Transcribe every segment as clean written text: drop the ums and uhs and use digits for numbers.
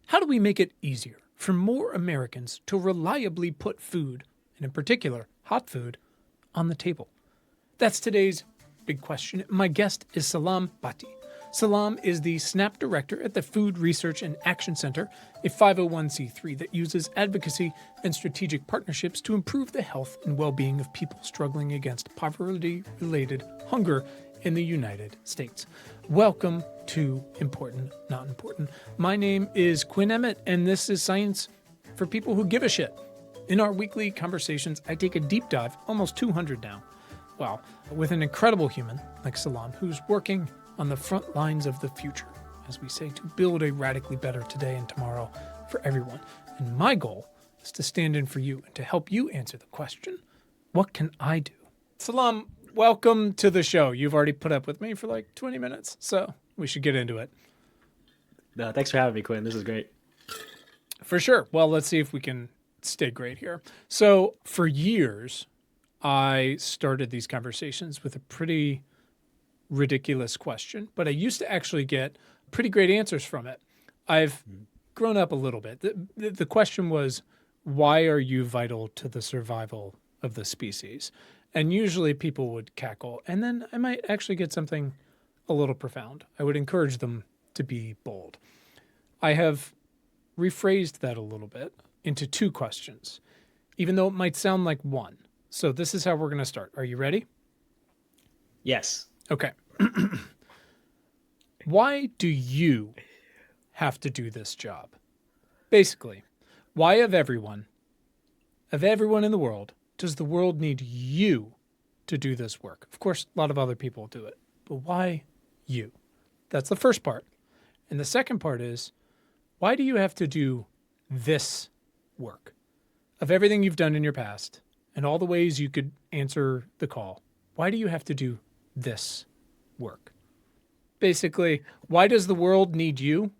How do we make it easier for more Americans to reliably put food, and in particular, hot food, on the table? That's today's big question. My guest is Salaam Bhatti. Salam is the SNAP director at the Food Research and Action Center, a 501c3 that uses advocacy and strategic partnerships to improve the health and well-being of people struggling against poverty-related hunger in the United States. Welcome to Important, Not Important. My name is Quinn Emmett, and this is Science for People Who Give a Shit. In our weekly conversations, I take a deep dive, almost 200 now, wow, with an incredible human like Salam, who's working on the front lines of the future, as we say, to build a radically better today and tomorrow for everyone. And my goal is to stand in for you and to help you answer the question, what can I do? Salam, welcome to the show. You've already put up with me for like 20 minutes, so we should get into it. No, thanks for having me, Quinn. This is great. For sure. Well, let's see if we can stay great here. So for years, I started these conversations with a pretty ridiculous question, but I used to actually get pretty great answers from it. I've grown up a little bit. The question was, why are you vital to the survival of the species? And usually people would cackle, and then I might actually get something a little profound. I would encourage them to be bold. I have rephrased that a little bit into two questions, even though it might sound like one. So this is how we're going to start. Are you ready? Yes. Okay. Why do you have to do this job? Basically, why of everyone in the world, does the world need you to do this work? Of course, a lot of other people do it, but why you? That's the first part. And the second part is, why do you have to do this work? Of everything you've done in your past and all the ways you could answer the call, why do you have to do this work? Basically, why does the world need you,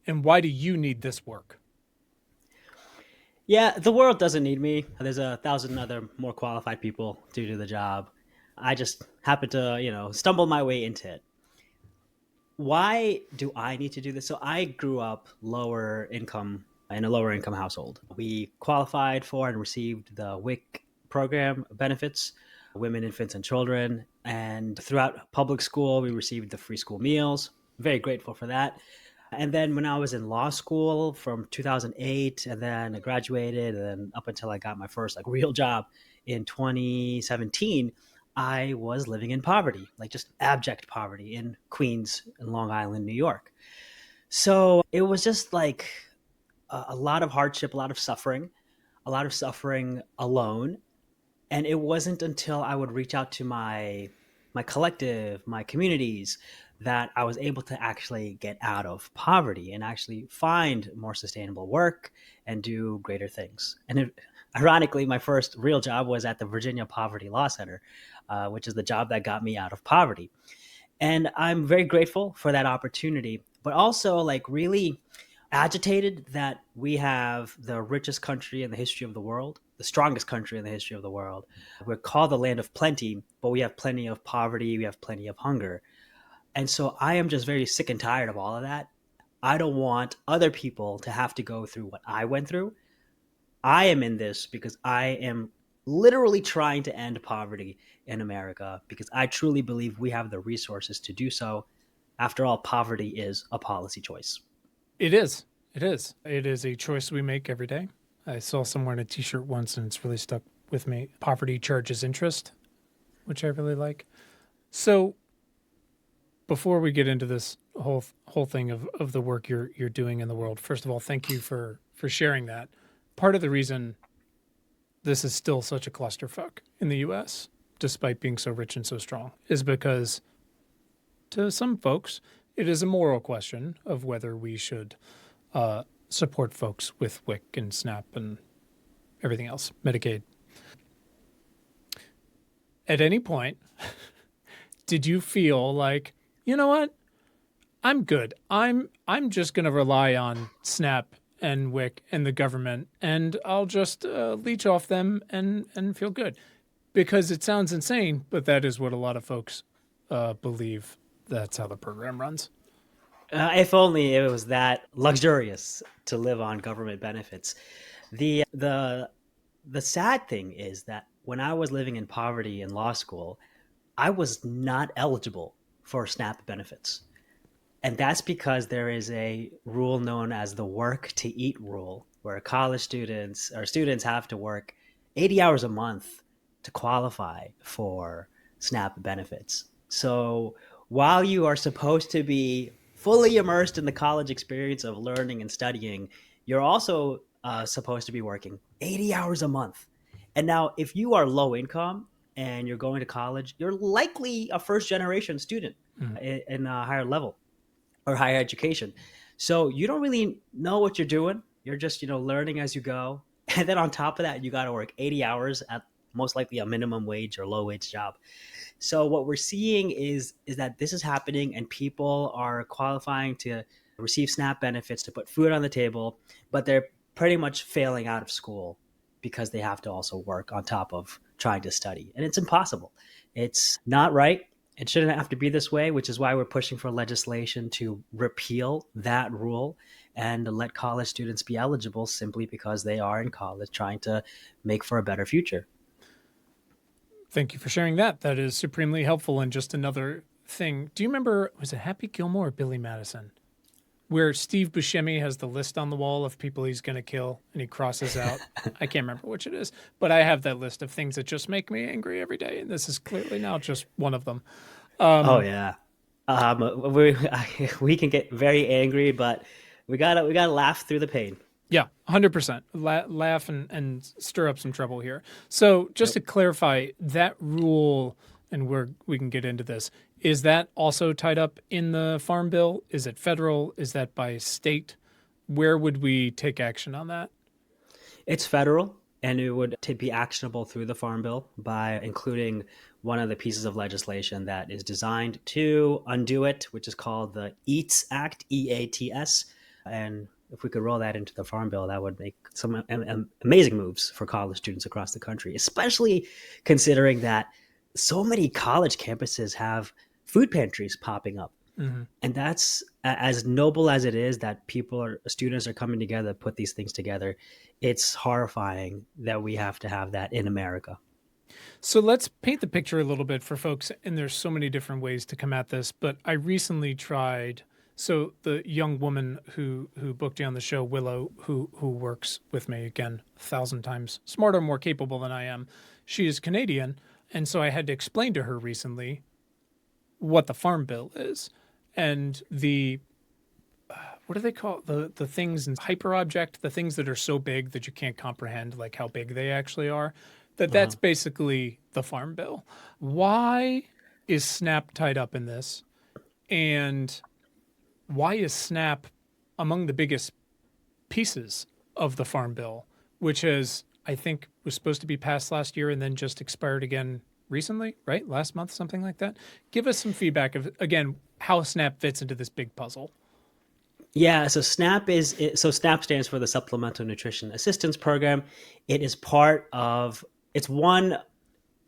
and why do you need this work? Yeah, the world doesn't need me. There's 1,000 other more qualified people to do the job. I just happen to, stumble my way into it. Why do I need to do this? So I grew up in a lower income household. We qualified for and received the WIC program benefits, women, infants, and children. And throughout public school, we received the free school meals. Very grateful for that. And then when I was in law school from 2008, and then I graduated, and then up until I got my first real job in 2017, I was living in poverty, just abject poverty in Queens and Long Island, New York. So it was just a lot of hardship, a lot of suffering alone. And it wasn't until I would reach out to my collective, my communities, that I was able to actually get out of poverty and actually find more sustainable work and do greater things. And ironically, my first real job was at the Virginia Poverty Law Center, which is the job that got me out of poverty. And I'm very grateful for that opportunity, but also really agitated that we have the richest country in the history of the world, the strongest country in the history of the world. We're called the land of plenty, but we have plenty of poverty, we have plenty of hunger. And so I am just very sick and tired of all of that. I don't want other people to have to go through what I went through. I am in this because I am literally trying to end poverty in America, because I truly believe we have the resources to do so. After all, poverty is a policy choice. It is. It is. It is a choice we make every day. I saw somewhere in a t-shirt once, and it's really stuck with me. Poverty charges interest, which I really like. So before we get into this whole thing of the work you're doing in the world, first of all, thank you for sharing that. Part of the reason this is still such a clusterfuck in the U.S., despite being so rich and so strong, is because to some folks, it is a moral question of whether we should support folks with WIC and SNAP and everything else, Medicaid. At any point, did you feel like, you know what? I'm good. I'm just going to rely on SNAP and WIC and the government, and I'll just leech off them and feel good. Because it sounds insane, but that is what a lot of folks believe. That's how the program runs. If only it was that luxurious to live on government benefits. The sad thing is that when I was living in poverty in law school, I was not eligible for SNAP benefits. And that's because there is a rule known as the work to eat rule, where college students or students have to work 80 hours a month to qualify for SNAP benefits. So while you are supposed to be fully immersed in the college experience of learning and studying, you're also supposed to be working 80 hours a month. And now, if you are low income and you're going to college, you're likely a first generation student Mhm. in a higher level or higher education. So you don't really know what you're doing. You're just, learning as you go. And then on top of that, you got to work 80 hours at most likely a minimum wage or low wage job. So what we're seeing is that this is happening and people are qualifying to receive SNAP benefits to put food on the table, but they're pretty much failing out of school because they have to also work on top of trying to study. And it's impossible. It's not right. It shouldn't have to be this way, which is why we're pushing for legislation to repeal that rule and let college students be eligible simply because they are in college trying to make for a better future. Thank you for sharing that. That is supremely helpful. And just another thing. Do you remember, was it Happy Gilmore or Billy Madison? Where Steve Buscemi has the list on the wall of people he's going to kill and he crosses out. I can't remember which it is, but I have that list of things that just make me angry every day. And this is clearly now just one of them. Oh yeah, we we can get very angry, but we gotta laugh through the pain. Yeah, 100%. Laugh and stir up some trouble here. So, just Yep. to clarify, that rule, and we can get into this, is that also tied up in the Farm Bill? Is it federal? Is that by state? Where would we take action on that? It's federal, and it would to be actionable through the Farm Bill by including one of the pieces of legislation that is designed to undo it, which is called the EATS Act, EATS. And if we could roll that into the Farm Bill, that would make some amazing moves for college students across the country, especially considering that so many college campuses have food pantries popping up. Hmm. And that's as noble as it is that students are coming together to put these things together. It's horrifying that we have to have that in America. So let's paint the picture a little bit for folks. And there's so many different ways to come at this. But I recently tried. So the young woman who booked you on the show, Willow, who works with me again 1,000 times smarter, more capable than I am, she is Canadian, and so I had to explain to her recently what the Farm Bill is, and the what do they call the things in hyperobject, the things that are so big that you can't comprehend like how big they actually are, that's Uh-huh. basically the Farm Bill. Why is SNAP tied up in this? And why is SNAP among the biggest pieces of the Farm Bill, which has, I think, was supposed to be passed last year and then just expired again recently, right? Last month, something like that. Give us some feedback of, again, how SNAP fits into this big puzzle. Yeah, so SNAP stands for the Supplemental Nutrition Assistance Program. It is it's one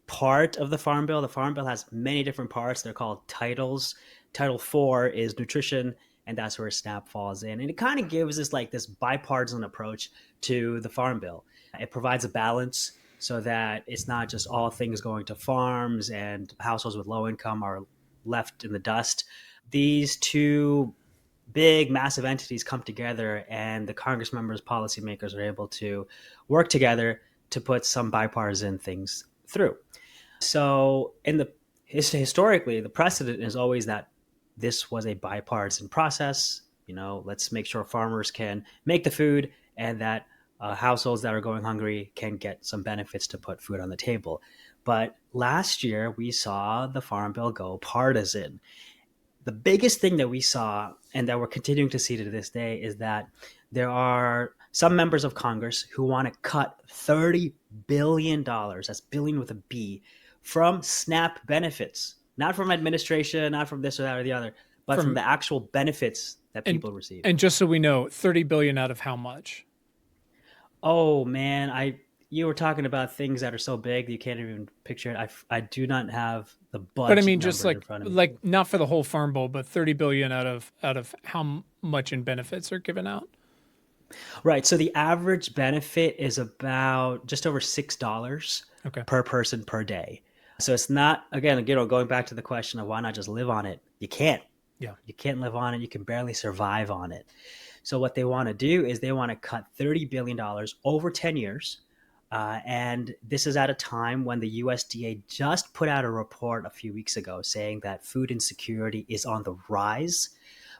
part of the Farm Bill. The Farm Bill has many different parts. They're called titles. Title 4 is nutrition, and that's where SNAP falls in. And it kind of gives us like this bipartisan approach to the Farm Bill. It provides a balance so that it's not just all things going to farms and households with low income are left in the dust. These two big, massive entities come together, and the Congress members, policymakers are able to work together to put some bipartisan things through. So, historically, the precedent is always that this was a bipartisan process. Let's make sure farmers can make the food and that households that are going hungry can get some benefits to put food on the table. But last year, we saw the Farm Bill go partisan. The biggest thing that we saw and that we're continuing to see to this day is that there are some members of Congress who want to cut $30 billion, that's billion with a B, from SNAP benefits, not from administration, not from this or that or the other, but from From the actual benefits that and people receive. and just so we know, 30 billion out of how much? Oh man, I you were talking about things that are so big that you can't even picture it. I do not have the But I budget mean, just numbers in front of me. like not for the whole farm bill, but 30 billion out of how much in benefits are given out. Right. So the average benefit is about just over $6 Okay. per person per day. So it's not, again, going back to the question of why not just live on it? You can't. Yeah. You can't live on it. You can barely survive on it. So what they want to do is they want to cut $30 billion over 10 years. And this is at a time when the USDA just put out a report a few weeks ago saying that food insecurity is on the rise.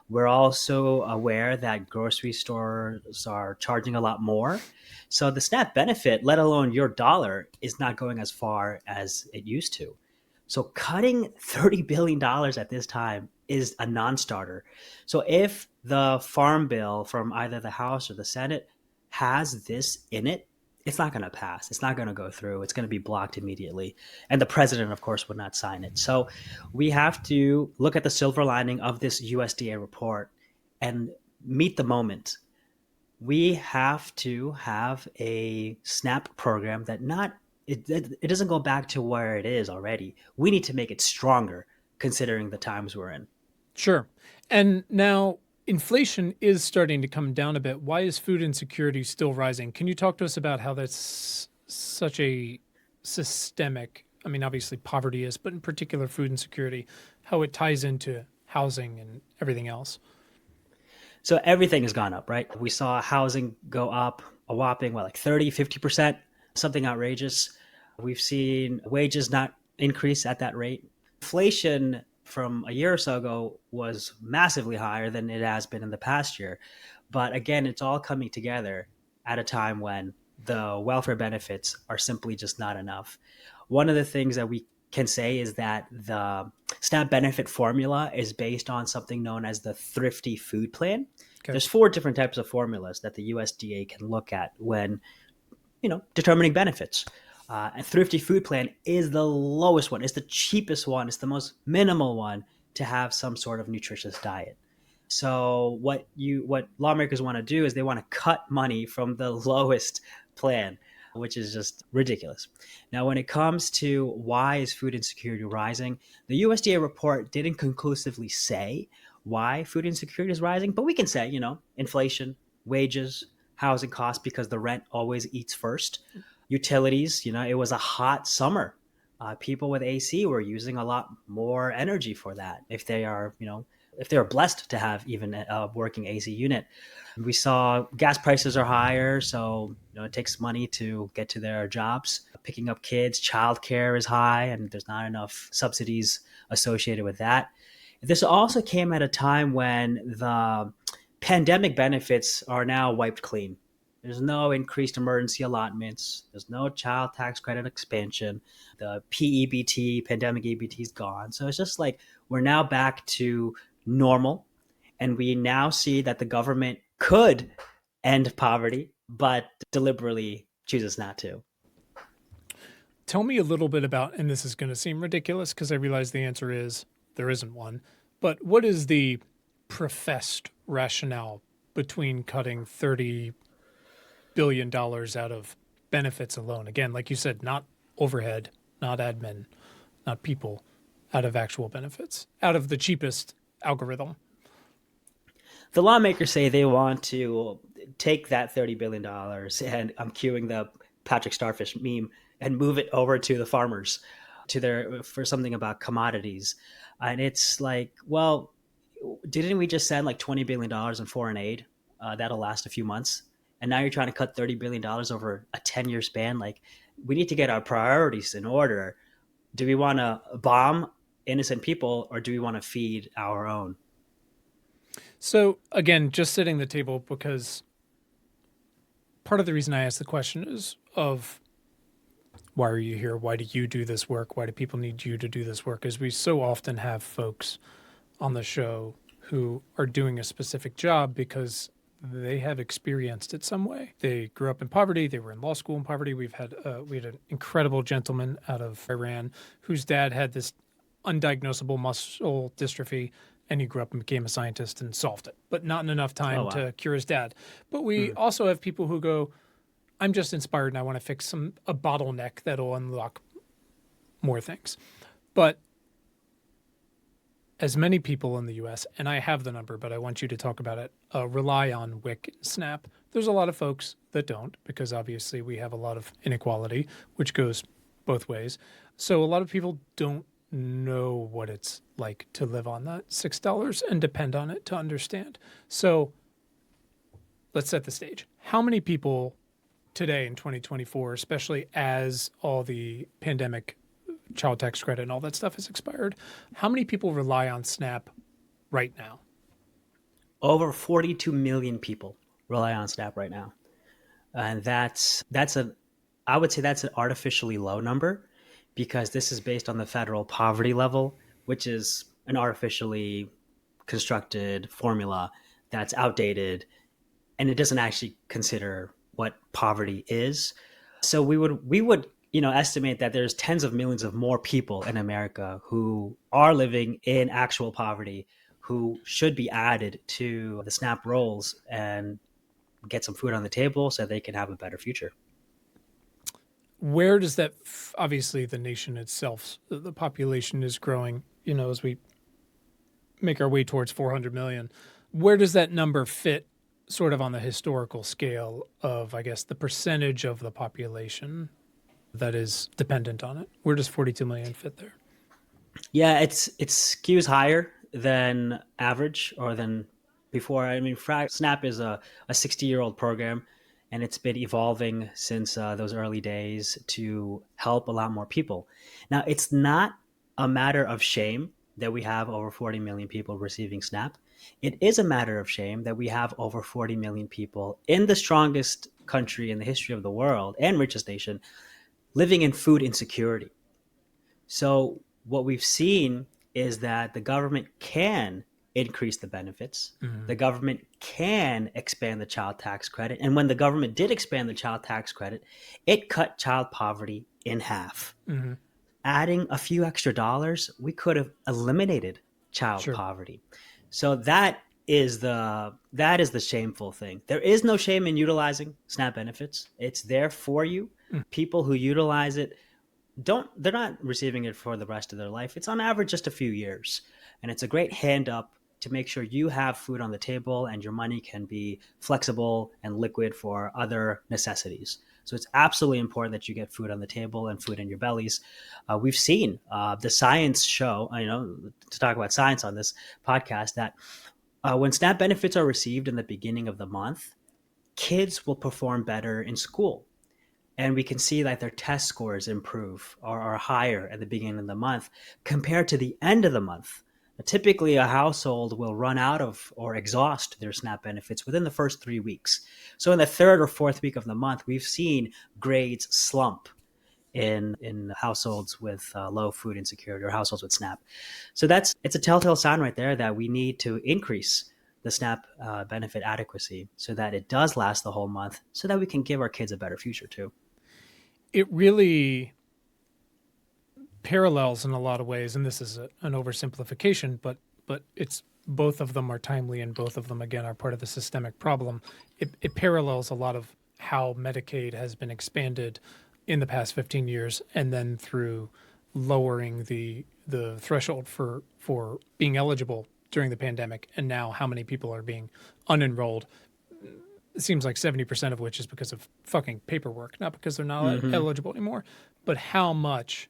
We're also aware that grocery stores are charging a lot more. So the SNAP benefit, let alone your dollar, is not going as far as it used to. So cutting $30 billion at this time is a non-starter. So if the farm bill from either the House or the Senate has this in it, it's not going to pass. It's not going to go through. It's going to be blocked immediately. And the president, of course, would not sign it. So we have to look at the silver lining of this USDA report and meet the moment. We have to have a SNAP program that it doesn't go back to where it is already. We need to make it stronger considering the times we're in. Sure. And now inflation is starting to come down a bit. Why is food insecurity still rising? Can you talk to us about how that's such a systemic, I mean, obviously poverty is, but in particular food insecurity, how it ties into housing and everything else? So everything has gone up, right? We saw housing go up a whopping, like 30, 50%, something outrageous. We've seen wages not increase at that rate. Inflation from a year or so ago was massively higher than it has been in the past year. But again, it's all coming together at a time when the welfare benefits are simply just not enough. One of the things that we can say is that the SNAP benefit formula is based on something known as the Thrifty Food Plan. Okay. There's 4 different types of formulas that the USDA can look at when, determining benefits. A Thrifty Food Plan is the lowest one. It's the cheapest one. It's the most minimal one to have some sort of nutritious diet. So what lawmakers want to do is they want to cut money from the lowest plan, which is just ridiculous. Now, when it comes to why is food insecurity rising, the USDA report didn't conclusively say why food insecurity is rising, but we can say, inflation, wages, housing costs, because the rent always eats first. Utilities, it was a hot summer. People with AC were using a lot more energy for that if they are blessed to have even a working AC unit. We saw gas prices are higher, so it takes money to get to their jobs. Picking up kids, childcare is high, and there's not enough subsidies associated with that. This also came at a time when the pandemic benefits are now wiped clean. There's no increased emergency allotments. There's no child tax credit expansion. The PEBT, pandemic EBT, is gone. So it's just like we're now back to normal. And we now see that the government could end poverty, but deliberately chooses not to. Tell me a little bit about, and this is going to seem ridiculous because I realize the answer is there isn't one, but what is the professed rationale between cutting $30 billion out of benefits alone? Again, like you said, not overhead, not admin, not people, out of actual benefits, out of the cheapest algorithm. The lawmakers say they want to take that $30 billion, and I'm cueing the Patrick Starfish meme, and move it over to the farmers for something about commodities. And it's like, well, didn't we just send like $20 billion in foreign aid? That'll last a few months. And now you're trying to cut $30 billion over a 10-year span. Like, we need to get our priorities in order. Do we want to bomb innocent people, or do we want to feed our own? So again, just setting the table, because part of the reason I asked the question is of why are you here? Why do you do this work? Why do people need you to do this work? Is we so often have folks on the show who are doing a specific job because they have experienced it some way. They grew up in poverty. They were in law school in poverty. We had an incredible gentleman out of Iran whose dad had this undiagnosable muscle dystrophy, and he grew up and became a scientist and solved it, but not in enough time to cure his dad. But we also have people who go, I'm just inspired and I want to fix a bottleneck that'll unlock more things. But as many people in the US, and I have the number, but I want you to talk about it, rely on WIC and SNAP. There's a lot of folks that don't, because obviously we have a lot of inequality, which goes both ways. So a lot of people don't know what it's like to live on that $6 and depend on it to understand. So let's set the stage. How many people today in 2024, especially as all the pandemic child tax credit and all that stuff has expired, how many people rely on SNAP right now? Over 42 million people rely on SNAP right now. And I would say that's an artificially low number, because this is based on the federal poverty level, which is an artificially constructed formula that's outdated, and it doesn't actually consider what poverty is. So we would estimate that there's tens of millions of more people in America who are living in actual poverty, who should be added to the SNAP rolls and get some food on the table so they can have a better future. Where does that, obviously the nation itself, the population is growing, as we make our way towards 400 million. Where does that number fit sort of on the historical scale of, I guess, the percentage of the population that is dependent on it? Where does 42 million fit there? Yeah, it skews higher than average or than before. I mean, SNAP is a 60-year-old program, and it's been evolving since those early days to help a lot more people. Now, it's not a matter of shame that we have over 40 million people receiving SNAP. It is a matter of shame that we have over 40 million people in the strongest country in the history of the world and richest nation living in food insecurity. So what we've seen is that the government can increase the benefits. Mm-hmm. The government can expand the child tax credit. And when the government did expand the child tax credit, it cut child poverty in half. Mm-hmm. Adding a few extra dollars, we could have eliminated child poverty. So that is the shameful thing. There is no shame in utilizing SNAP benefits. It's there for you. People who utilize it they're not receiving it for the rest of their life. It's on average just a few years. And it's a great hand up to make sure you have food on the table and your money can be flexible and liquid for other necessities. So it's absolutely important that you get food on the table and food in your bellies. We've seen the science show, to talk about science on this podcast, that when SNAP benefits are received in the beginning of the month, kids will perform better in school. And we can see that their test scores improve or are higher at the beginning of the month compared to the end of the month. Typically, a household will run out of or exhaust their SNAP benefits within the first 3 weeks. So in the third or fourth week of the month, we've seen grades slump in households with low food insecurity or households with SNAP. So it's a telltale sign right there that we need to increase the SNAP benefit adequacy so that it does last the whole month, so that we can give our kids a better future too. It really parallels in a lot of ways, and this is an oversimplification, but it's both of them are timely, and both of them, again, are part of the systemic problem. It parallels a lot of how Medicaid has been expanded in the past 15 years, and then through lowering the threshold for being eligible during the pandemic, and now how many people are being unenrolled. It seems like 70% of which is because of fucking paperwork, not because they're not eligible anymore, but how much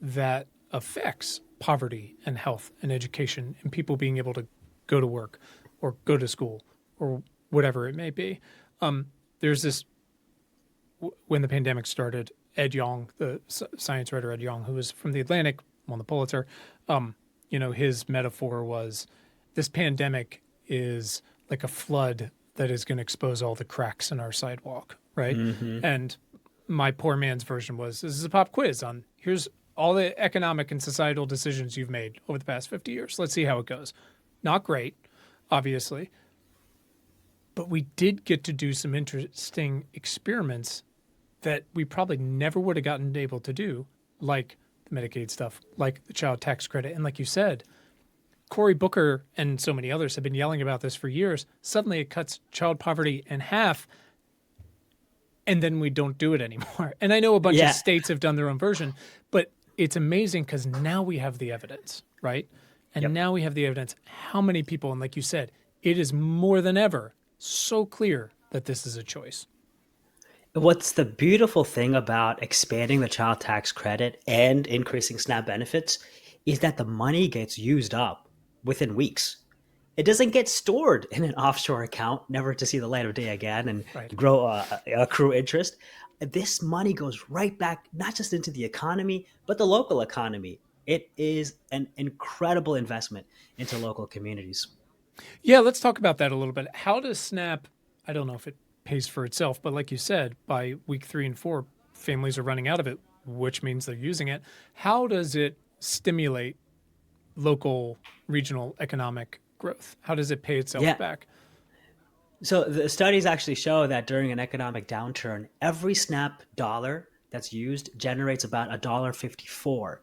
that affects poverty and health and education and people being able to go to work or go to school or whatever it may be. There's this, when the pandemic started, Ed Yong, the science writer Ed Yong, who was from The Atlantic, won the Pulitzer, his metaphor was this pandemic is like a flood that is going to expose all the cracks in our sidewalk, right? Mm-hmm. And my poor man's version was, this is a pop quiz on here's all the economic and societal decisions you've made over the past 50 years. Let's see how it goes. Not great, obviously. But we did get to do some interesting experiments that we probably never would have gotten able to do, like the Medicaid stuff, like the child tax credit. And like you said, Cory Booker and so many others have been yelling about this for years. Suddenly it cuts child poverty in half, and then we don't do it anymore. And I know a bunch of states have done their own version, but it's amazing because now we have the evidence, right? And now we have the evidence. How many people, and like you said, it is more than ever so clear that this is a choice. What's the beautiful thing about expanding the child tax credit and increasing SNAP benefits is that the money gets used up within weeks. It doesn't get stored in an offshore account, never to see the light of day again and Right. grow accrue interest. This money goes right back, not just into the economy, but the local economy. It is an incredible investment into local communities. Yeah, let's talk about that a little bit. How does SNAP, I don't know if it pays for itself, but like you said, by week 3 and 4, families are running out of it, which means they're using it. How does it stimulate local, regional economic growth? How does it pay itself back? So the studies actually show that during an economic downturn, every SNAP dollar that's used generates about $1.54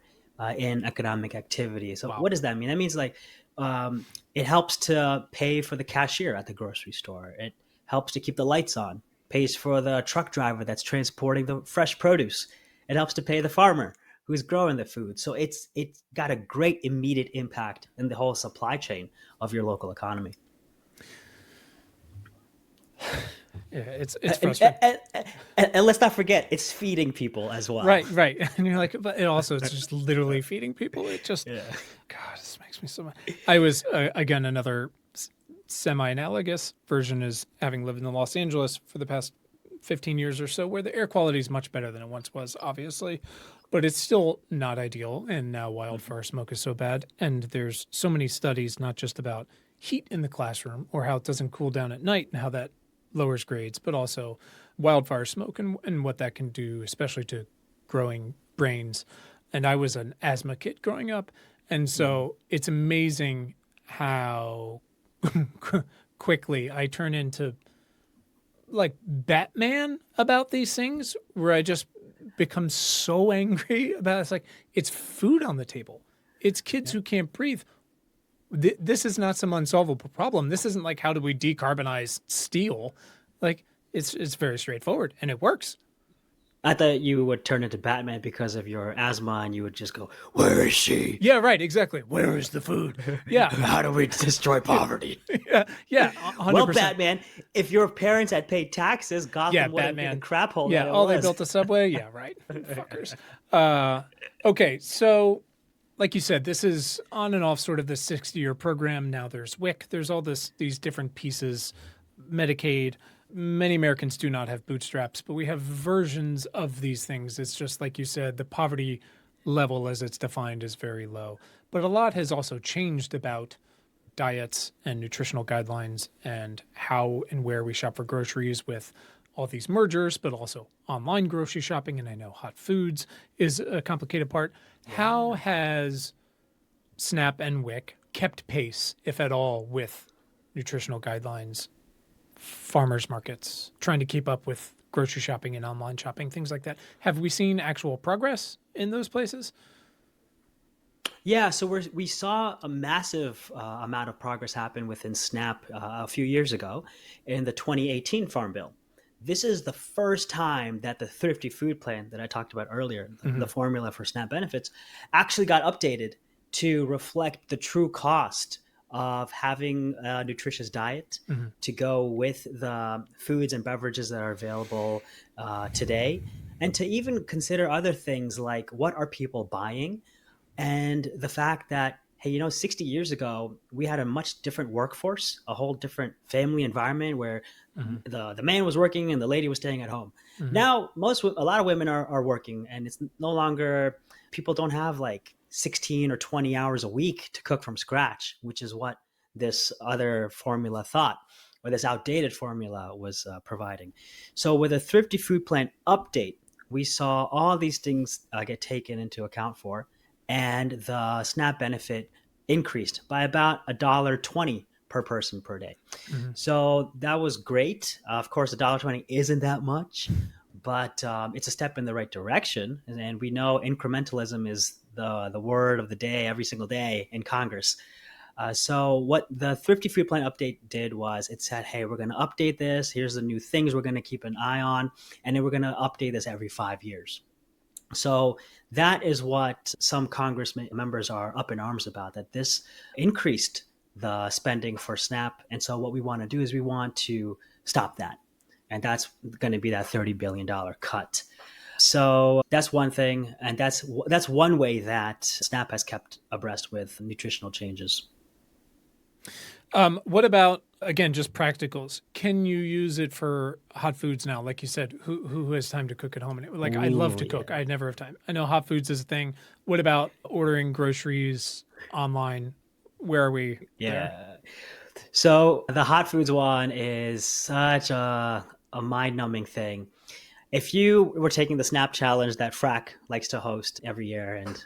in economic activity. So Wow. what does that mean? That means it helps to pay for the cashier at the grocery store. It helps to keep the lights on, pays for the truck driver that's transporting the fresh produce. It helps to pay the farmer who's growing the food. So it's got a great immediate impact in the whole supply chain of your local economy. Yeah, it's frustrating. And let's not forget, it's feeding people as well. Right. And you're like, but it's just literally feeding people. It just, God, this makes me so mad. I was, again, another semi-analogous version is having lived in Los Angeles for the past 15 years or so, where the air quality is much better than it once was, obviously, but it's still not ideal. And now wildfire smoke is so bad. And there's so many studies, not just about heat in the classroom or how it doesn't cool down at night and how that lowers grades, but also wildfire smoke and what that can do, especially to growing brains. And I was an asthma kid growing up. And so it's amazing how quickly I turn into like Batman about these things, where I just become so angry about it. It's like, it's food on the table. It's kids who can't breathe. This is not some unsolvable problem. This isn't like, how do we decarbonize steel? Like, it's very straightforward and it works. I thought you would turn into Batman because of your asthma and you would just go, "Where is she? Yeah, right, exactly. Where is the food? Yeah. How do we destroy poverty?" Yeah, 100%. Well, Batman, if your parents had paid taxes, Gotham wouldn't be the crap hole that it was. They built a subway. Yeah, right. Fuckers. Okay, so like you said, this is on and off sort of the 60-year program. Now there's WIC. There's all these different pieces, Medicaid. Many Americans do not have bootstraps, but we have versions of these things. It's just like you said, the poverty level as it's defined is very low. But a lot has also changed about diets and nutritional guidelines and how and where we shop for groceries with all these mergers, but also online grocery shopping. And I know hot foods is a complicated part. Yeah. How has SNAP and WIC kept pace, if at all, with nutritional guidelines, farmers markets, trying to keep up with grocery shopping and online shopping, things like that? Have we seen actual progress in those places? Yeah, so we saw a massive amount of progress happen within SNAP a few years ago in the 2018 Farm Bill. This is the first time that the Thrifty Food Plan that I talked about earlier, the formula for SNAP benefits, actually got updated to reflect the true cost of having a nutritious diet to go with the foods and beverages that are available today, and to even consider other things like what are people buying, and the fact that, hey, 60 years ago, we had a much different workforce, a whole different family environment where the man was working and the lady was staying at home. Now, a lot of women are working, and it's no longer, people don't have like 16 or 20 hours a week to cook from scratch, which is what this other formula thought, or this outdated formula was providing. So with a Thrifty Food Plan update, we saw all these things get taken into account for, and the SNAP benefit increased by about $1.20 per person per day. So that was great. Of course, $1.20 isn't that much, but it's a step in the right direction. And we know incrementalism is the word of the day every single day in Congress. So what the Thrifty Food Plan update did was it said, hey, we're going to update this. Here's the new things we're going to keep an eye on. And then we're going to update this every 5 years. So that is what some Congress members are up in arms about, that this increased the spending for SNAP. And so what we want to do is we want to stop that. And that's going to be that $30 billion cut. So that's one thing. And that's one way that SNAP has kept abreast with nutritional changes. What about, again, just practicals? Can you use it for hot foods now? Like you said, who has time to cook at home? And like, I love to Ooh, cook. yeah. I never have time. I know hot foods is a thing. What about ordering groceries online? Where are we there? Yeah. So the hot foods one is such a mind-numbing thing. If you were taking the Snap challenge that Frack likes to host every year, and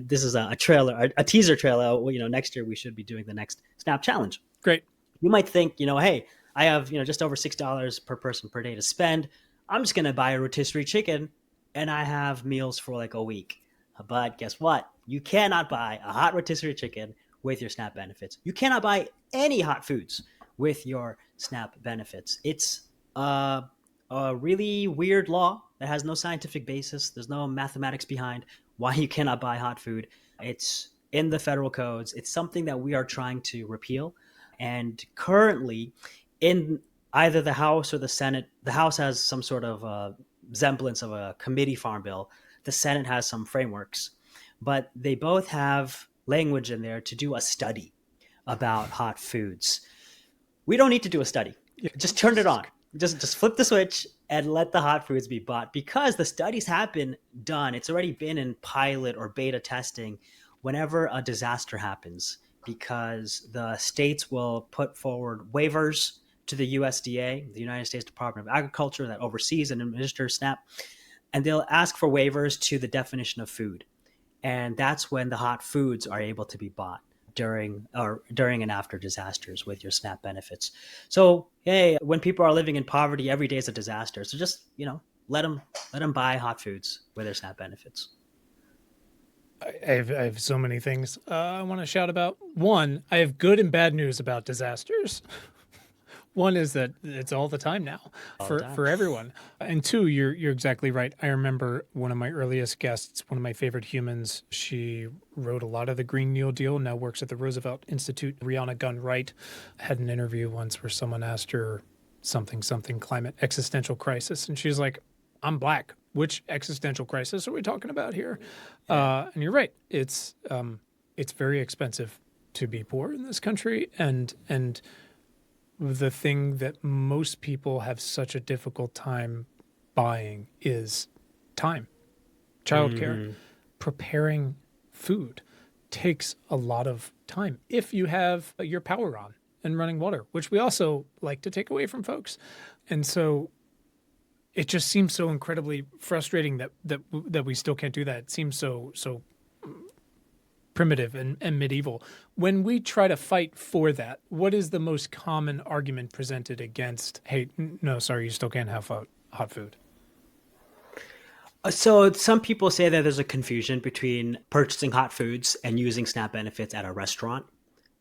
this is a trailer, a teaser trailer, well, next year we should be doing the next Snap challenge. Great. You might think, hey, I have, just over $6 per person per day to spend. I'm just going to buy a rotisserie chicken and I have meals for like a week. But guess what? You cannot buy a hot rotisserie chicken with your SNAP benefits. You cannot buy any hot foods with your SNAP benefits. It's a really weird law that has no scientific basis. There's no mathematics behind why you cannot buy hot food. It's in the federal codes. It's something that we are trying to repeal. And currently, in either the House or the Senate, the House has some sort of semblance of a committee farm bill. The Senate has some frameworks, but they both have language in there to do a study about hot foods. We don't need to do a study. Yeah. Just turn it on. Just flip the switch and let the hot foods be bought, because the studies have been done. It's already been in pilot or beta testing whenever a disaster happens, because the states will put forward waivers to the USDA, the United States Department of Agriculture, that oversees and administers SNAP, and they'll ask for waivers to the definition of food. And that's when the hot foods are able to be bought during and after disasters with your SNAP benefits. So, hey, when people are living in poverty, every day is a disaster. So just, let them buy hot foods with their SNAP benefits. I have so many things I want to shout about. One, I have good and bad news about disasters. One is that it's all the time now All the for, time. for everyone. And two, you're exactly right. I remember one of my earliest guests, one of my favorite humans. She wrote a lot of the Green New Deal, now works at the Roosevelt Institute. Rihanna Gunn Wright had an interview once where someone asked her something climate existential crisis, and she's like, "I'm black. Which existential crisis are we talking about here?" And you're right. It's very expensive to be poor in this country, and the thing that most people have such a difficult time buying is time. Childcare, preparing food takes a lot of time if you have your power on and running water, which we also like to take away from folks. And so it just seems so incredibly frustrating that we still can't do that. It seems so primitive and medieval. When we try to fight for that, what is the most common argument presented against, hey, no, sorry, you still can't have hot food? So some people say that there's a confusion between purchasing hot foods and using SNAP benefits at a restaurant.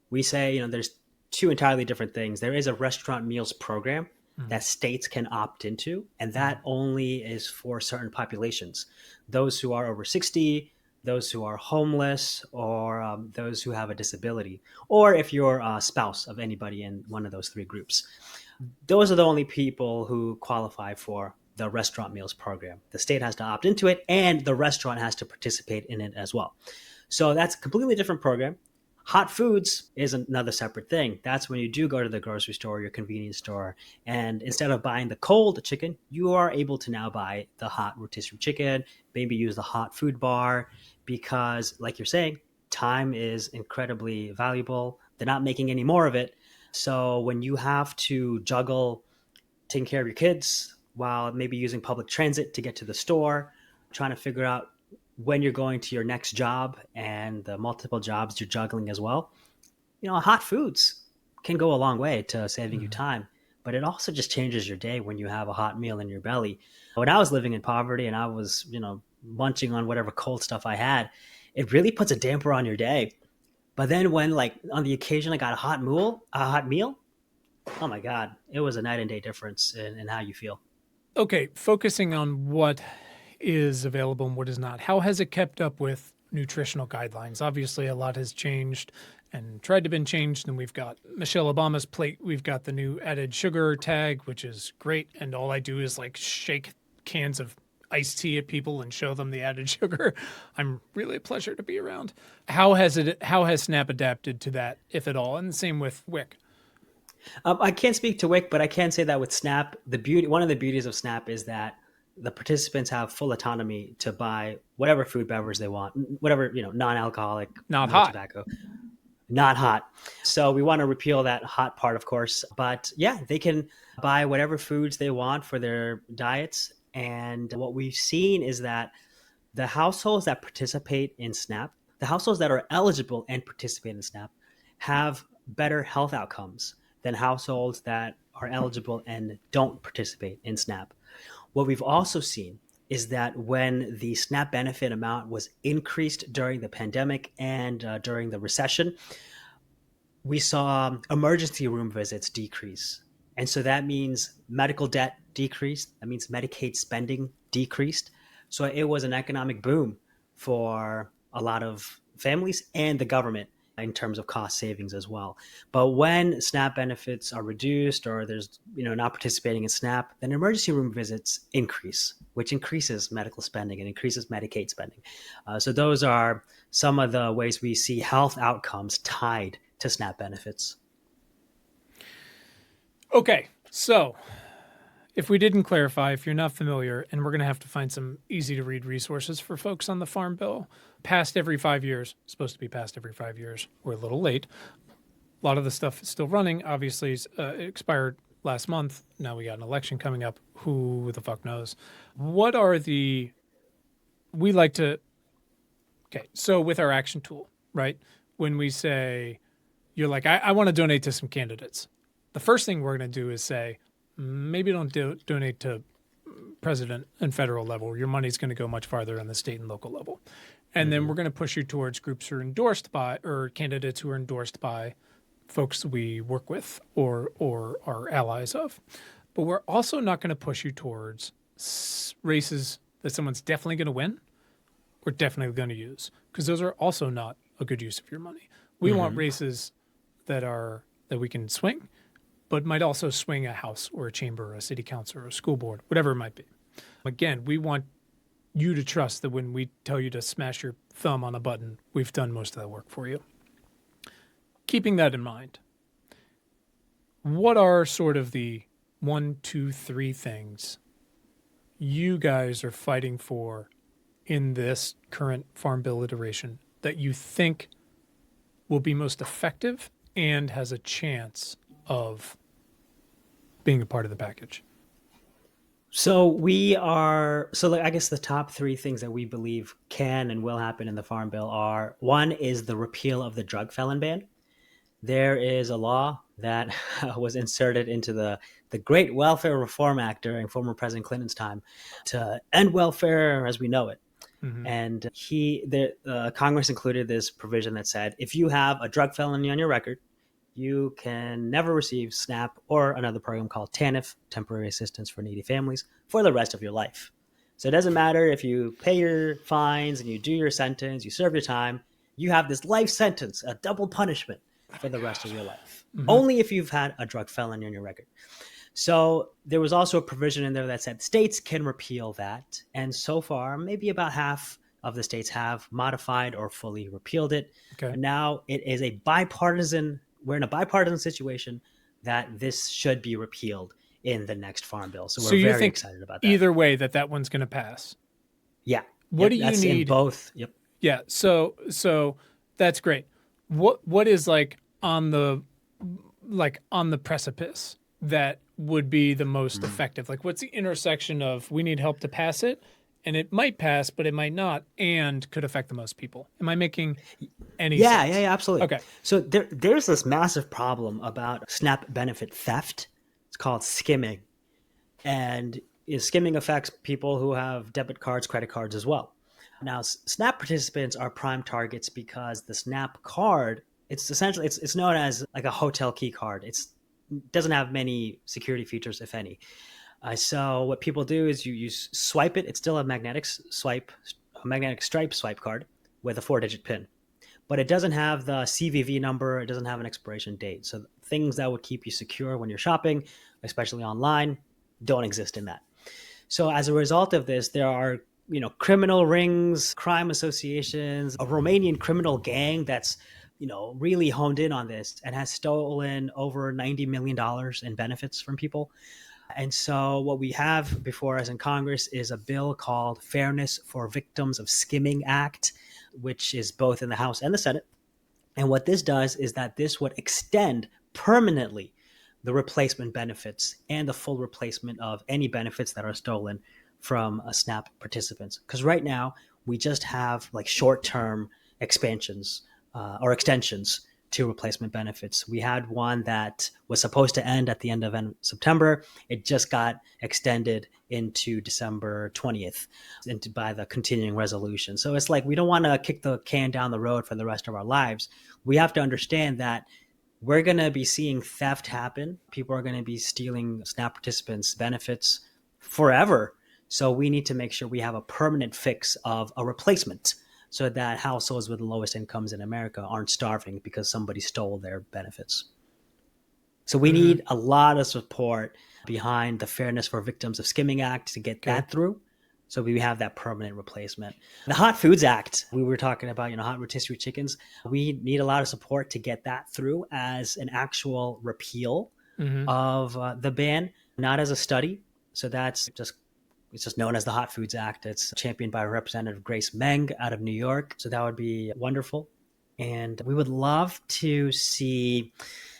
We say, there's two entirely different things. There is a restaurant meals program that states can opt into, and that only is for certain populations. Those who are over 60, those who are homeless, or those who have a disability, or if you're a spouse of anybody in one of those three groups. Those are the only people who qualify for the restaurant meals program. The state has to opt into it, and the restaurant has to participate in it as well. So that's a completely different program. Hot foods is another separate thing. That's when you do go to the grocery store, your convenience store, and instead of buying the cold chicken, you are able to now buy the hot rotisserie chicken, maybe use the hot food bar, because, like you're saying, time is incredibly valuable. They're not making any more of it. So when you have to juggle taking care of your kids while maybe using public transit to get to the store, trying to figure out when you're going to your next job and the multiple jobs you're juggling as well, hot foods can go a long way to saving you time. But it also just changes your day when you have a hot meal in your belly. When I was living in poverty and I was, munching on whatever cold stuff I had, it really puts a damper on your day. But then when, like, on the occasion I got a hot meal, oh my God, it was a night and day difference in how you feel. Okay, focusing on what is available and what is not? How has it kept up with nutritional guidelines? Obviously, a lot has changed and tried to been changed. And we've got Michelle Obama's plate. We've got the new added sugar tag, which is great. And all I do is like shake cans of iced tea at people and show them the added sugar. I'm really a pleasure to be around. How has SNAP adapted to that, if at all? And the same with WIC. I can't speak to WIC, but I can say that with SNAP, one of the beauties of SNAP is that the participants have full autonomy to buy whatever food beverage they want, whatever, non-alcoholic, Not no hot. tobacco, not hot. So we want to repeal that hot part, of course. But yeah, they can buy whatever foods they want for their diets. And what we've seen is that the households that participate in SNAP, the households that are eligible and participate in SNAP, have better health outcomes than households that are eligible and don't participate in SNAP. What we've also seen is that when the SNAP benefit amount was increased during the pandemic and during the recession, we saw emergency room visits decrease. And so that means medical debt decreased. That means Medicaid spending decreased. So it was an economic boom for a lot of families and the government in terms of cost savings as well. But when SNAP benefits are reduced or there's, not participating in SNAP, then emergency room visits increase, which increases medical spending and increases Medicaid spending. So those are some of the ways we see health outcomes tied to SNAP benefits. Okay, so if we didn't clarify, if you're not familiar, and we're going to have to find some easy to read resources for folks on the Farm Bill, passed every 5 years, supposed to be passed every 5 years. We're a little late. A lot of the stuff is still running. Obviously, it expired last month. Now we got an election coming up. Who the fuck knows? What are we like to, okay, so with our action tool, right? When we say, you're like, I want to donate to some candidates. The first thing we're going to do is say, maybe don't donate to president and federal level. Your money's going to go much farther on the state and local level. And then we're going to push you towards groups who are endorsed by, or candidates who are endorsed by folks we work with or are allies of. But we're also not going to push you towards races that someone's definitely going to win or definitely going to use, because those are also not a good use of your money. We want races that we can swing, but might also swing a house or a chamber or a city council or a school board, whatever it might be. Again, we want you to trust that when we tell you to smash your thumb on a button, we've done most of that work for you. Keeping that in mind, what are sort of the 1, 2, 3 things you guys are fighting for in this current Farm Bill iteration that you think will be most effective and has a chance of being a part of the package? So I guess the top 3 things that we believe can and will happen in the Farm Bill are, one is the repeal of the drug felon ban. There is a law that was inserted into the Great Welfare Reform Act during former President Clinton's time to end welfare as we know it. Mm-hmm. And Congress included this provision that said, if you have a drug felony on your record, you can never receive SNAP or another program called TANF, Temporary Assistance for Needy Families, for the rest of your life. So it doesn't matter if you pay your fines and you do your sentence, you serve your time, you have this life sentence, a double punishment for the rest of your life. Mm-hmm. Only if you've had a drug felony on your record. So there was also a provision in there that said states can repeal that. And so far, maybe about half of the states have modified or fully repealed it. Okay. And now it is we're in a bipartisan situation that this should be repealed in the next Farm Bill. So we're very excited about that. Either way that one's going to pass. Yeah. What do you need? In both. Yep. Yeah. So that's great. What is on the precipice that would be the most effective? Like, what's the intersection of we need help to pass it, and it might pass, but it might not, and could affect the most people? Am I making any sense? Yeah, absolutely. Okay. So there's this massive problem about SNAP benefit theft. It's called skimming. And skimming affects people who have debit cards, credit cards as well. Now, SNAP participants are prime targets because the SNAP card, it's essentially, it's known as like a hotel key card. It doesn't have many security features, if any. So what people do is you swipe it. It's still a magnetic swipe, a magnetic stripe swipe card with a 4-digit pin, but it doesn't have the CVV number. It doesn't have an expiration date. So things that would keep you secure when you're shopping, especially online, don't exist in that. So as a result of this, there are criminal rings, crime associations, a Romanian criminal gang that's really honed in on this and has stolen over $90 million in benefits from people. And so what we have before us in Congress is a bill called Fairness for Victims of Skimming Act, which is both in the House and the Senate. And what this does is that this would extend permanently the replacement benefits and the full replacement of any benefits that are stolen from SNAP participants. Because right now we just have like short-term expansions or extensions to replacement benefits. We had one that was supposed to end at the end of September. It just got extended into December 20th by the continuing resolution. So it's like we don't want to kick the can down the road for the rest of our lives. We have to understand that we're going to be seeing theft happen. People are going to be stealing SNAP participants' benefits forever. So we need to make sure we have a permanent fix of a replacement so that households with the lowest incomes in America aren't starving because somebody stole their benefits. So we need a lot of support behind the Fairness for Victims of Skimming Act to get that through. So we have that permanent replacement. The Hot Foods Act, we were talking about, hot rotisserie chickens. We need a lot of support to get that through as an actual repeal of the ban, not as a study. So it's just known as the Hot Foods Act. It's championed by Representative Grace Meng out of New York. So that would be wonderful. And we would love to see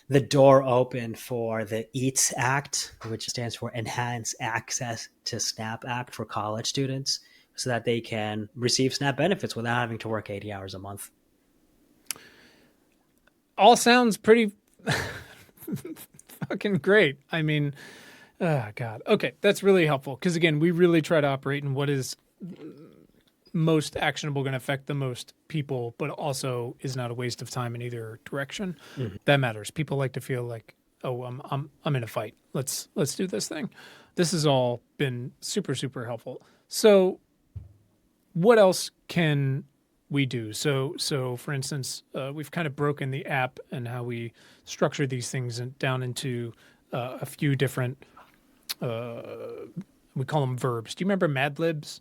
the door open for the EATS Act, which stands for Enhanced Access to SNAP Act for college students, so that they can receive SNAP benefits without having to work 80 hours a month. All sounds pretty fucking great. I mean, oh, God. Okay, that's really helpful because, again, we really try to operate in what is most actionable, going to affect the most people, but also is not a waste of time in either direction. That matters. People like to feel like, oh, I'm in a fight. Let's do this thing. This has all been super, super helpful. So what else can we do? So for instance, we've kind of broken the app and how we structure these things down into a few different we call them verbs. Do you remember Mad Libs?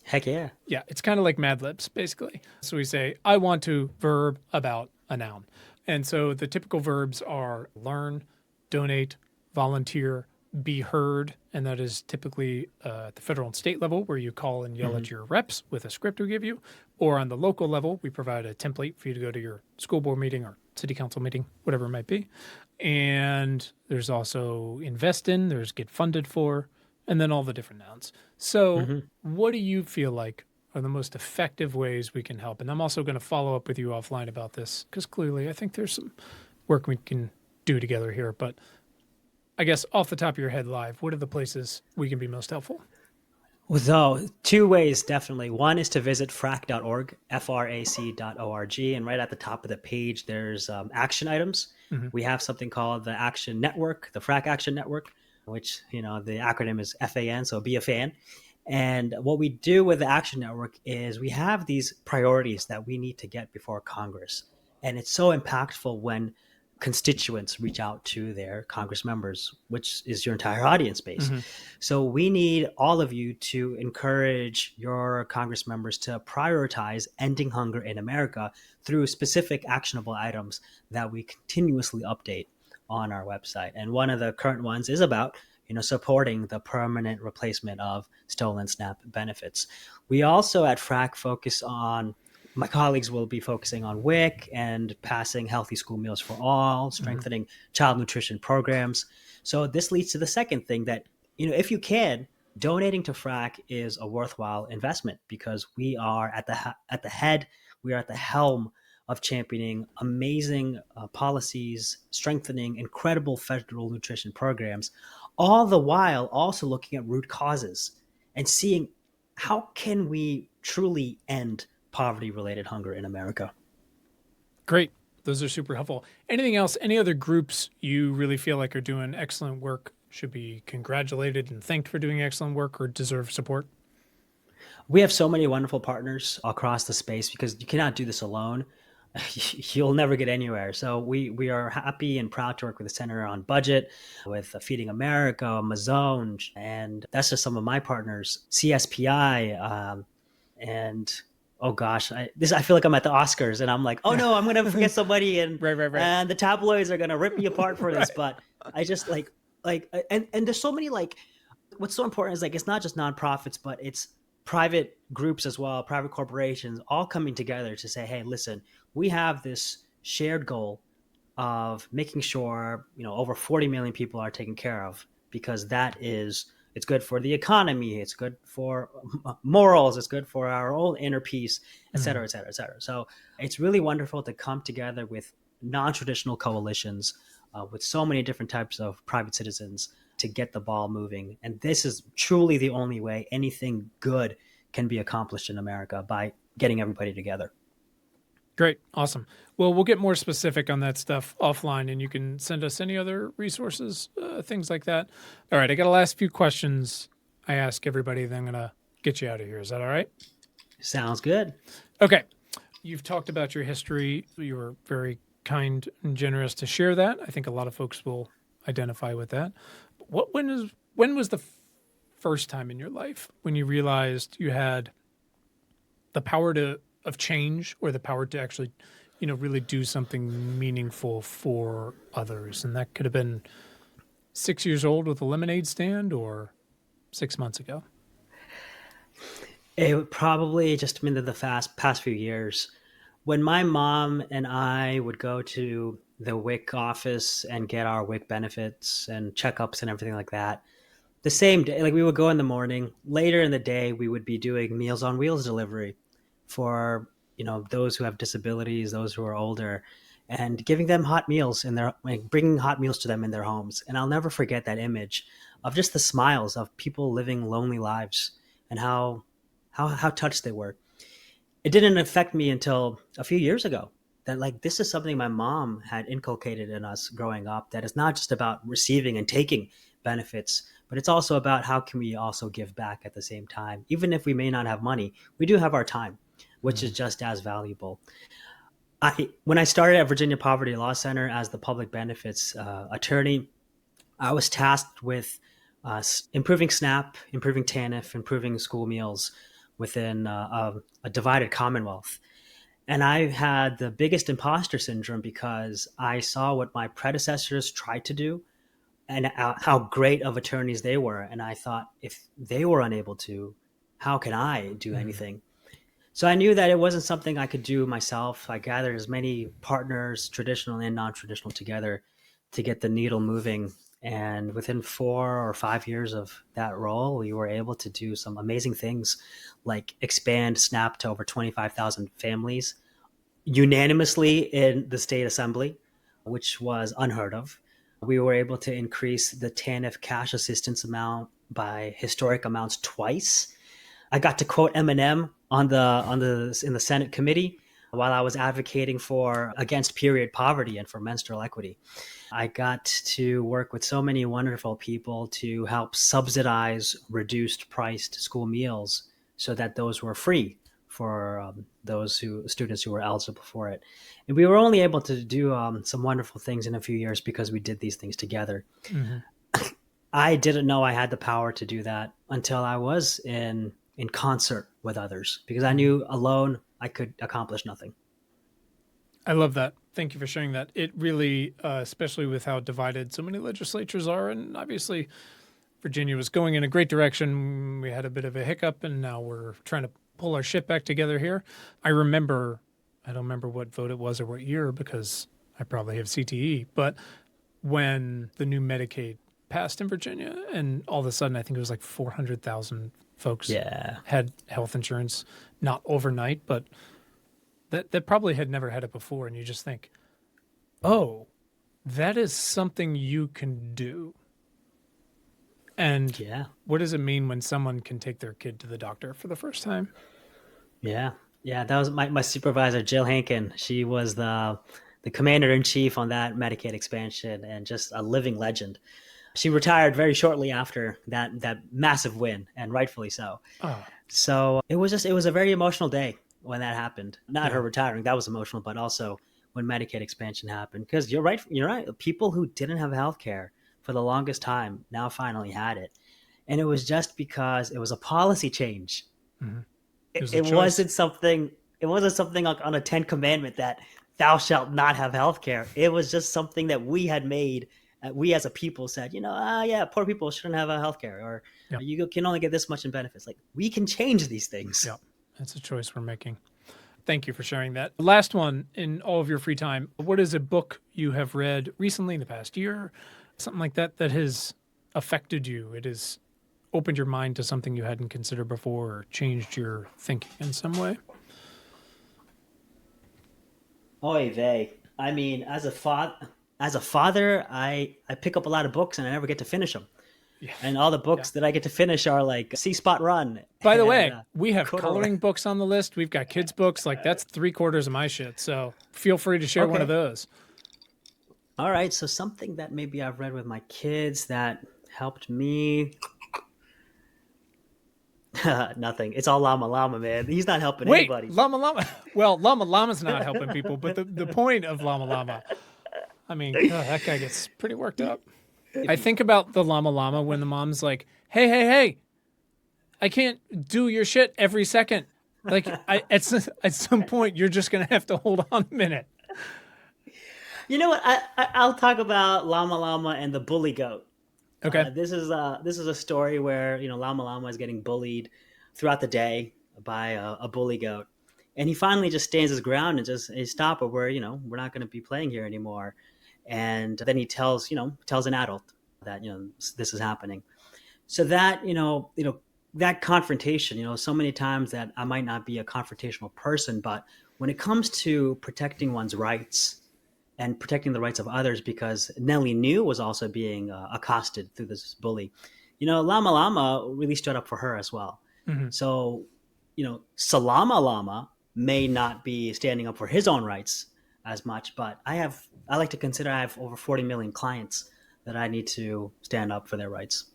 Heck yeah. Yeah, it's kind of like Mad Libs, basically. So we say, I want to verb about a noun. And so the typical verbs are learn, donate, volunteer, be heard. And that is typically at the federal and state level where you call and yell at your reps with a script we give you. Or on the local level, we provide a template for you to go to your school board meeting or city council meeting, whatever it might be. And there's also invest in, there's get funded for, and then all the different nouns. So what do you feel like are the most effective ways we can help? And I'm also going to follow up with you offline about this because clearly I think there's some work we can do together here. But I guess off the top of your head live, what are the places we can be most helpful? So 2 ways, definitely. One is to visit frac.org, frac.org. And right at the top of the page, there's action items. We have something called the Action Network, the FRAC Action Network, which, the acronym is FAN, so be a fan. And what we do with the Action Network is we have these priorities that we need to get before Congress. And it's so impactful when constituents reach out to their Congress members, which is your entire audience base. So we need all of you to encourage your Congress members to prioritize ending hunger in America through specific actionable items that we continuously update on our website. And one of the current ones is about supporting the permanent replacement of stolen SNAP benefits. We also at FRAC focus on, my colleagues will be focusing on WIC and passing healthy school meals for all, strengthening child nutrition programs. So this leads to the second thing that, if you can, donating to FRAC is a worthwhile investment because we are at the head, we are at the helm of championing amazing policies, strengthening incredible federal nutrition programs, all the while also looking at root causes and seeing how can we truly end poverty-related hunger in America. Great. Those are super helpful. Anything else? Any other groups you really feel like are doing excellent work should be congratulated and thanked for doing excellent work or deserve support? We have so many wonderful partners across the space because you cannot do this alone. You'll never get anywhere. So we are happy and proud to work with the Center on Budget, with Feeding America, Amazon, and that's just some of my partners. CSPI, and oh gosh, I feel like I'm at the Oscars, and I'm like, oh no, I'm gonna forget somebody, and Right. and the tabloids are gonna rip me apart for this. Right. But I just and there's so many what's so important is it's not just nonprofits, but it's private groups as well, private corporations, all coming together to say, hey, listen, we have this shared goal of making sure, over 40 million people are taken care of, because it's good for the economy, it's good for morals, it's good for our own inner peace, et cetera, et cetera, et cetera. So it's really wonderful to come together with non-traditional coalitions, with so many different types of private citizens to get the ball moving. And this is truly the only way anything good can be accomplished in America, by getting everybody together. Great. Awesome. Well, we'll get more specific on that stuff offline, and you can send us any other resources, things like that. All right. I got a last few questions I ask everybody, then I'm going to get you out of here. Is that all right? Sounds good. Okay. You've talked about your history. You were very kind and generous to share that. I think a lot of folks will identify with that. When was the first time in your life when you realized you had the power of change, or the power to actually, really do something meaningful for others? And that could have been 6 years old with a lemonade stand, or 6 months ago. It would probably just been the past few years, when my mom and I would go to the WIC office and get our WIC benefits and checkups and everything like that. The same day, we would go in the morning. Later in the day, we would be doing Meals on Wheels delivery for those who have disabilities, those who are older, and giving them hot meals bringing hot meals to them in their homes. And I'll never forget that image of just the smiles of people living lonely lives, and how touched they were. It didn't affect me until a few years ago, that this is something my mom had inculcated in us growing up, that it's not just about receiving and taking benefits, but it's also about how can we also give back at the same time. Even if we may not have money, we do have our time, which is just as valuable. When I started at Virginia Poverty Law Center as the public benefits attorney, I was tasked with improving SNAP, improving TANF, improving school meals within a divided commonwealth. And I had the biggest imposter syndrome, because I saw what my predecessors tried to do and how great of attorneys they were. And I thought, if they were unable to, how can I do anything? So I knew that it wasn't something I could do myself. I gathered as many partners, traditional and non-traditional, together to get the needle moving. And within 4 or 5 years of that role, we were able to do some amazing things, like expand SNAP to over 25,000 families unanimously in the state assembly, which was unheard of. We were able to increase the TANF cash assistance amount by historic amounts twice. I got to quote Eminem in the Senate committee while I was advocating against period poverty and for menstrual equity. I got to work with so many wonderful people to help subsidize reduced priced school meals, so that those were free for students who were eligible for it. And we were only able to do some wonderful things in a few years because we did these things together. Mm-hmm. I didn't know I had the power to do that until I was in concert with others, because I knew alone I could accomplish nothing. I love that. Thank you for sharing that. It really, especially with how divided so many legislatures are, and obviously Virginia was going in a great direction. We had a bit of a hiccup, and now we're trying to pull our shit back together here. I don't remember what vote it was or what year, because I probably have CTE, but when the new Medicaid passed in Virginia, and all of a sudden I think it was like 400,000 folks had health insurance, not overnight, but that probably had never had it before. And you just think, oh, that is something you can do. And what does it mean when someone can take their kid to the doctor for the first time? Yeah. That was my supervisor, Jill Hankin. She was the commander in chief on that Medicaid expansion, and just a living legend. She retired very shortly after that massive win, and rightfully so. Oh, So it was a very emotional day when that happened. Not yeah. her retiring, that was emotional, but also when Medicaid expansion happened. Because you're right. People who didn't have health care for the longest time now finally had it. And it was just because it was a policy change. Mhm. It It, was a it choice. wasn't something it wasn't something like on a 10 commandment that thou shalt not have health care. It was just something that we had made. We as a people said, yeah, poor people shouldn't have a health care, or Yeah. you can only get this much in benefits. Like, we can change these things. Yeah. That's a choice we're making. Thank you for sharing that. Last one, in all of your free time, what is a book you have read recently in the past year, something like that, that has affected you? It has opened your mind to something you hadn't considered before or changed your thinking in some way? Oy vey. I mean, as a father, I pick up a lot of books and I never get to finish them. Yeah. And all the Yeah. books that I get to finish are like See Spot Run. By the and, way, we have Corduroy. coloring books on the list. We've got kids' books. Like, that's 3/4 of my shit. So feel free to share one Okay. of those. All right, so something that maybe I've read with my kids that helped me. Nothing. It's all Llama Llama, man. He's not helping Wait, anybody. Llama Llama. Well, Llama Llama's not helping people, but the point of Llama Llama, I mean, God, that guy gets pretty worked up. I think about the Llama Llama when the mom's like, hey, I can't do your shit every second. Like, at some point, you're just going to have to hold on a minute. You know what? I'll talk about Llama Llama and the bully goat. Okay. This is a story where Llama Llama is getting bullied throughout the day by a bully goat, and he finally just stands his ground and just stop it. We're not going to be playing here anymore. And then he tells an adult that this is happening. So that that confrontation, so many times that I might not be a confrontational person, but when it comes to protecting one's rights and protecting the rights of others, because Nellie New was also being accosted through this bully. Llama Llama really stood up for her as well. Mm-hmm. So, Salama Llama may not be standing up for his own rights as much, but I like to consider I have over 40 million clients that I need to stand up for their rights.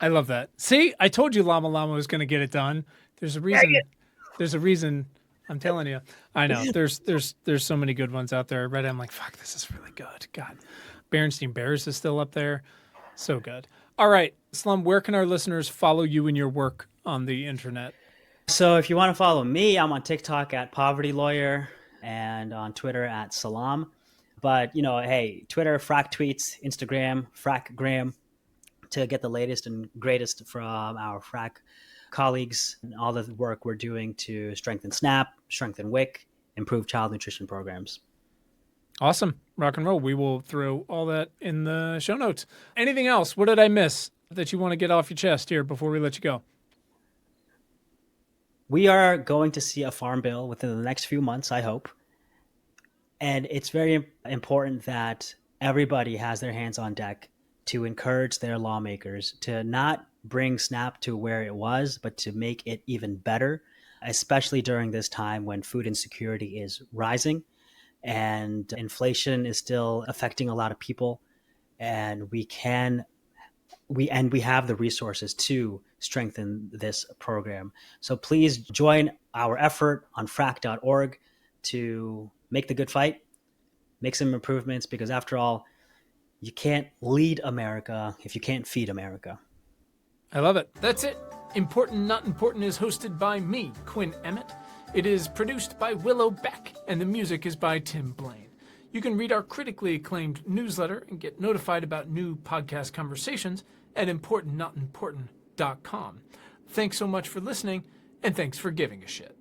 I love that. See, I told you Llama Llama was going to get it done. There's a reason. There's a reason. I'm telling you. I know. There's so many good ones out there. I read it. I'm like, fuck, this is really good. God, Berenstain Bears is still up there. So good. All right, Salam, where can our listeners follow you and your work on the internet? So if you want to follow me, I'm on TikTok at Poverty Lawyer and on Twitter at Salam. But, hey, Twitter, Frack Tweets, Instagram, Frackgram, to get the latest and greatest from our Frack colleagues and all the work we're doing to strengthen SNAP, strengthen WIC, improve child nutrition programs. Awesome. Rock and roll. We will throw all that in the show notes. Anything else? What did I miss that you want to get off your chest here before we let you go? We are going to see a farm bill within the next few months, I hope. And it's very important that everybody has their hands on deck to encourage their lawmakers to not bring SNAP to where it was, but to make it even better, especially during this time when food insecurity is rising and inflation is still affecting a lot of people. And we have the resources to strengthen this program. So please join our effort on frack.org to make the good fight, make some improvements, because after all, you can't lead America if you can't feed America. I love it. That's it. Important Not Important is hosted by me, Quinn Emmett. It is produced by Willow Beck, and the music is by Tim Blaine. You can read our critically acclaimed newsletter and get notified about new podcast conversations at importantnotimportant.com. Thanks so much for listening, and thanks for giving a shit.